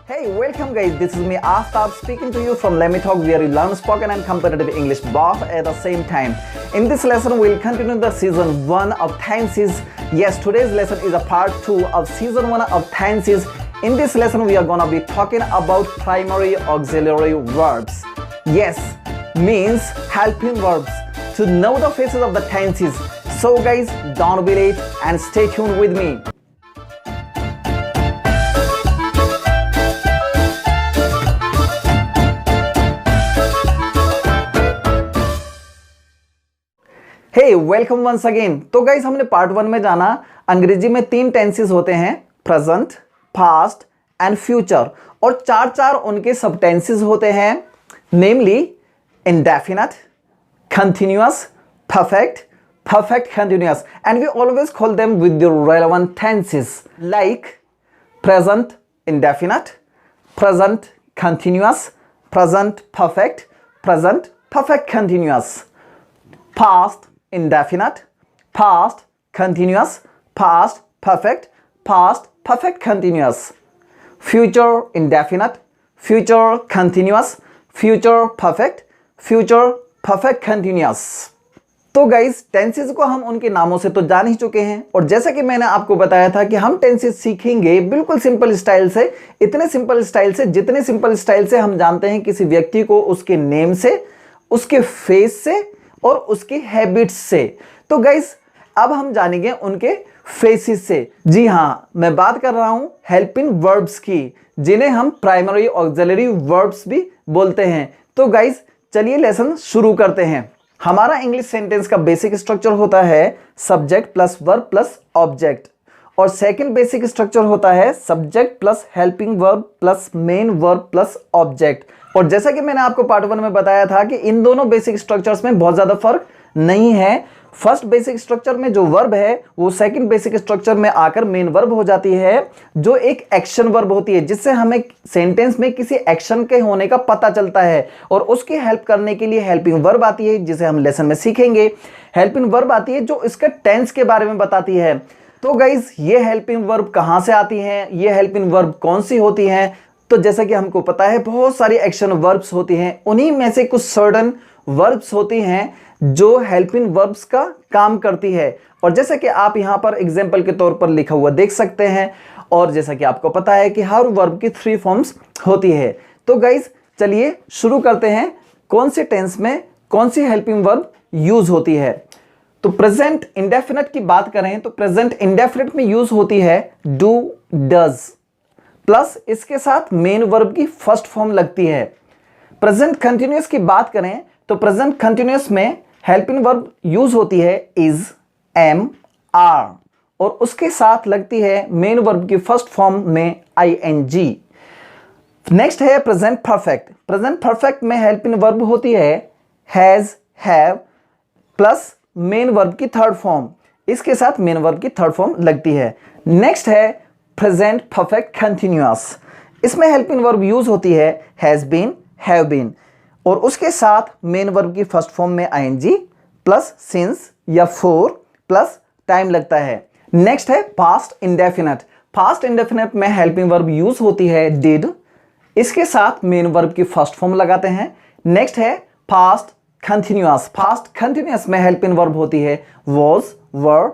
Hey, welcome guys. This is me Aftab speaking to you from Let Me Talk, where you learn spoken and competitive English both at the same time. In this lesson, we'll continue the season 1 of tenses. Yes, today's lesson is a part 2 of season 1 of tenses. In this lesson, we are gonna be talking about primary auxiliary verbs. Yes, means helping verbs. To know the phases of the tenses. So guys, don't be late and stay tuned with me. Hey welcome once again. तो guys हमने part 1 में जाना अंग्रेजी में 3 tenses होते हैं, present, past and future, और चार उनके सब टेंसेस होते हैं, namely indefinite, continuous, perfect, perfect continuous, and we always call them with the relevant tenses like present indefinite, present continuous, present perfect, present perfect continuous, past indefinite, past continuous, past perfect, past perfect continuous, future indefinite, future continuous, future perfect, future perfect continuous। तो guys tenses को हम उनके नामों से तो जान ही चुके हैं, और जैसा कि मैंने आपको बताया था कि हम टेंसेस सीखेंगे बिल्कुल सिंपल स्टाइल से, इतने सिंपल स्टाइल से जितने सिंपल स्टाइल से हम जानते हैं किसी व्यक्ति को उसके नेम से, उसके फेस से और उसकी हैबिट्स से। तो गाइस अब हम जानेंगे उनके फेसेस से। जी हाँ, मैं बात कर रहा हूं हेल्पिंग वर्ब्स की, जिन्हें हम प्राइमरी ऑक्सिलरी वर्ब्स भी बोलते हैं। तो गाइस चलिए लेसन शुरू करते हैं। हमारा इंग्लिश सेंटेंस का बेसिक स्ट्रक्चर होता है subject plus verb plus object, और सेकंड बेसिक स्ट्रक्चर होता है subject plus helping verb plus main verb plus object. और जैसा कि मैंने आपको पार्ट 1 में बताया था कि इन दोनों बेसिक स्ट्रक्चर्स में बहुत ज्यादा फर्क नहीं है। फर्स्ट बेसिक स्ट्रक्चर में जो वर्ब है वो सेकंड बेसिक स्ट्रक्चर में आकर मेन वर्ब हो जाती है, जो एक एक्शन वर्ब होती है, जिससे हमें सेंटेंस में किसी एक्शन के होने का पता चलता है, और उसकी हेल्प करने के लिए हेल्पिंग वर्ब आती है, जिसे हम लेसन में सीखेंगे। हेल्पिंग वर्ब आती है जो इसका टेंस के बारे में बताती है। तो गाइज ये हेल्पिंग वर्ब कहां से आती हैं, ये हेल्पिंग वर्ब कौन सी होती हैं? तो जैसा कि हमको पता है बहुत सारी एक्शन वर्ब्स होती हैं, उन्हीं में से कुछ सर्टन वर्ब्स होती हैं जो हेल्पिंग वर्ब्स का काम करती है। और जैसा कि आप यहां पर एग्जांपल के तौर पर लिखा हुआ देख सकते हैं, और जैसा कि आपको पता है कि हर वर्ब की 3 फॉर्म्स होती है। तो गाइज चलिए शुरू करते हैं, कौन से टेंस में कौन सी हेल्पिंग वर्ब यूज होती है। तो प्रेजेंट इंडेफिनिट की बात करें तो प्रेजेंट इंडेफिनिट में यूज होती है डू, डज, प्लस इसके साथ मेन वर्ब की फर्स्ट फॉर्म लगती है। प्रेजेंट कंटिन्यूअस की बात करें तो प्रेजेंट कंटिन्यूअस में हेल्पिंग वर्ब यूज होती है इज, एम, आर, और उसके साथ लगती है मेन वर्ब की फर्स्ट फॉर्म में आईएनजी। नेक्स्ट है प्रेजेंट परफेक्ट। प्रेजेंट परफेक्ट में हेल्पिंग वर्ब होती है has, have, plus main verb की थर्ड फॉर्म, इसके साथ मेन वर्ब की थर्ड फॉर्म लगती है। नेक्स्ट है प्रेजेंट परफेक्ट कंटिन्यूअस। इसमें हेल्पिंग वर्ब यूज होती है हैज बीन, हैव बीन, और उसके साथ मेन वर्ब की फर्स्ट फॉर्म में आईएनजी प्लस सिंस या फॉर प्लस टाइम लगता है। नेक्स्ट है पास्ट इंडेफिनिट। पास्ट इंडेफिनिट में हेल्पिंग वर्ब यूज होती है डिड, इसके साथ मेन वर्ब की फर्स्ट फॉर्म लगाते हैं। नेक्स्ट है पास्ट कंटिन्यूअस। पास्ट कंटिन्यूअस में हेल्पिंग वर्ब होती है वॉज, वर,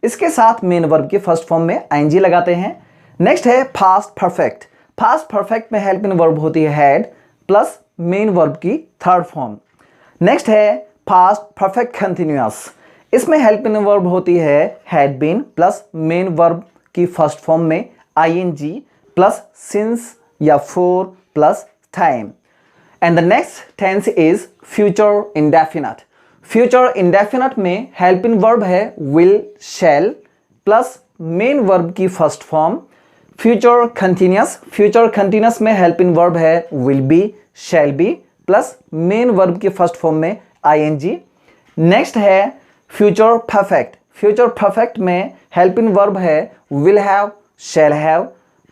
इसके साथ मेन वर्ब की फर्स्ट फॉर्म में आईएनजी लगाते हैं। नेक्स्ट है पास्ट परफेक्ट। पास्ट परफेक्ट में हेल्पिंग वर्ब होती है हैड प्लस मेन वर्ब की थर्ड फॉर्म। नेक्स्ट है पास्ट परफेक्ट कंटिन्यूअस। इसमें हेल्पिंग वर्ब होती है had been plus main verb की फर्स्ट फॉर्म में आईएनजी प्लस सिंस या for plus time. And the next tense is future indefinite. Future indefinite में helping verb है will, shall, plus main verb की first form. Future continuous. Future continuous में helping verb है will be, shall be, plus main verb की first form में I N G. Next है future perfect. Future perfect में helping verb है will have, shall have,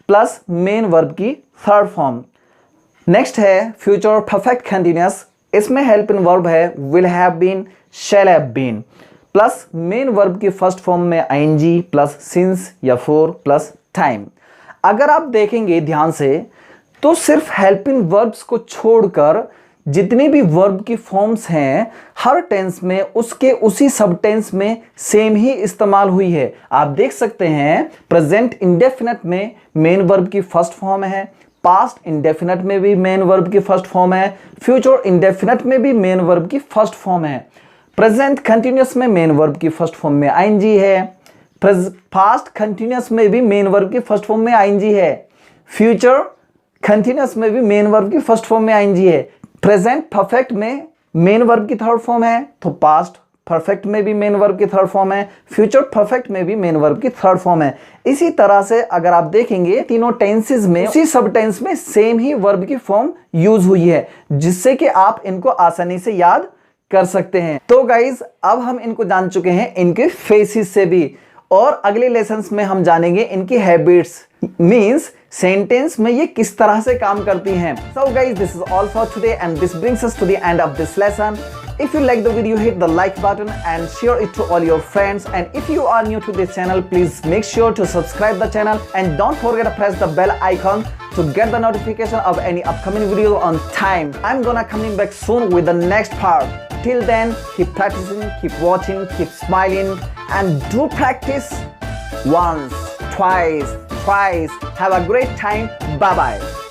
plus main verb की third form. Next है future perfect continuous. इसमें helping verb है will have been, shall have been, plus main verb की first form में ING plus since या for plus time. अगर आप देखेंगे ध्यान से तो सिर्फ हेल्पिंग वर्ब्स को छोड़कर जितने भी वर्ब की फॉर्म्स हैं हर टेंस में उसके उसी सब टेंस में सेम ही इस्तेमाल हुई है। आप देख सकते हैं प्रेजेंट इंडेफिनिट में मेन वर्ब की फर्स्ट फॉर्म है, पास्ट इंडेफिनिट में भी मेन वर्ब की फर्स्ट फॉर्म है, फ्यूचर इंडेफिनिट में भी मेन वर्ब की फर्स्ट फॉर्म है, प्रेजेंट कंटिन्यूअस में मेन वर्ब की फर्स्ट फॉर्म में आईएनजी है, पास्ट कंटिन्यूअस में भी मेन वर्ब की फर्स्ट फॉर्म में आईएनजी है, फ्यूचर कंटिन्यूअस में भी मेन वर्ब की फर्स्ट फॉर्म में आईएनजी है, प्रेजेंट परफेक्ट में मेन वर्ब की थर्ड फॉर्म है तो पास्ट परफेक्ट में भी मेन वर्ब की थर्ड फॉर्म है, फ्यूचर परफेक्ट में भी मेन वर्ब की थर्ड फॉर्म है। इसी तरह से अगर आप देखेंगे तीनों टेंसेस में उसी सब टेंस में सेम ही वर्ब की फॉर्म यूज हुई है, जिससे कि आप इनको आसानी से याद कर सकते हैं। तो गाइज अब हम इनको जान चुके हैं इनके फेसिस से भी, और अगले लेसन्स में हम जानेंगे इनकी हैबिट्स, मींस सेंटेंस में ये किस तरह से काम करती हैं। So guys, this is all for today and this brings us to the end of this lesson. If you like the video, hit the like button and share it to all your friends, and if you are new to this channel, please make sure to subscribe the channel and don't forget to press the bell icon to get the notification of any upcoming video on time. I'm gonna coming back soon with the next part. Till then, keep practicing, keep watching, keep smiling, and do practice once, twice, thrice. Have a great time. Bye bye.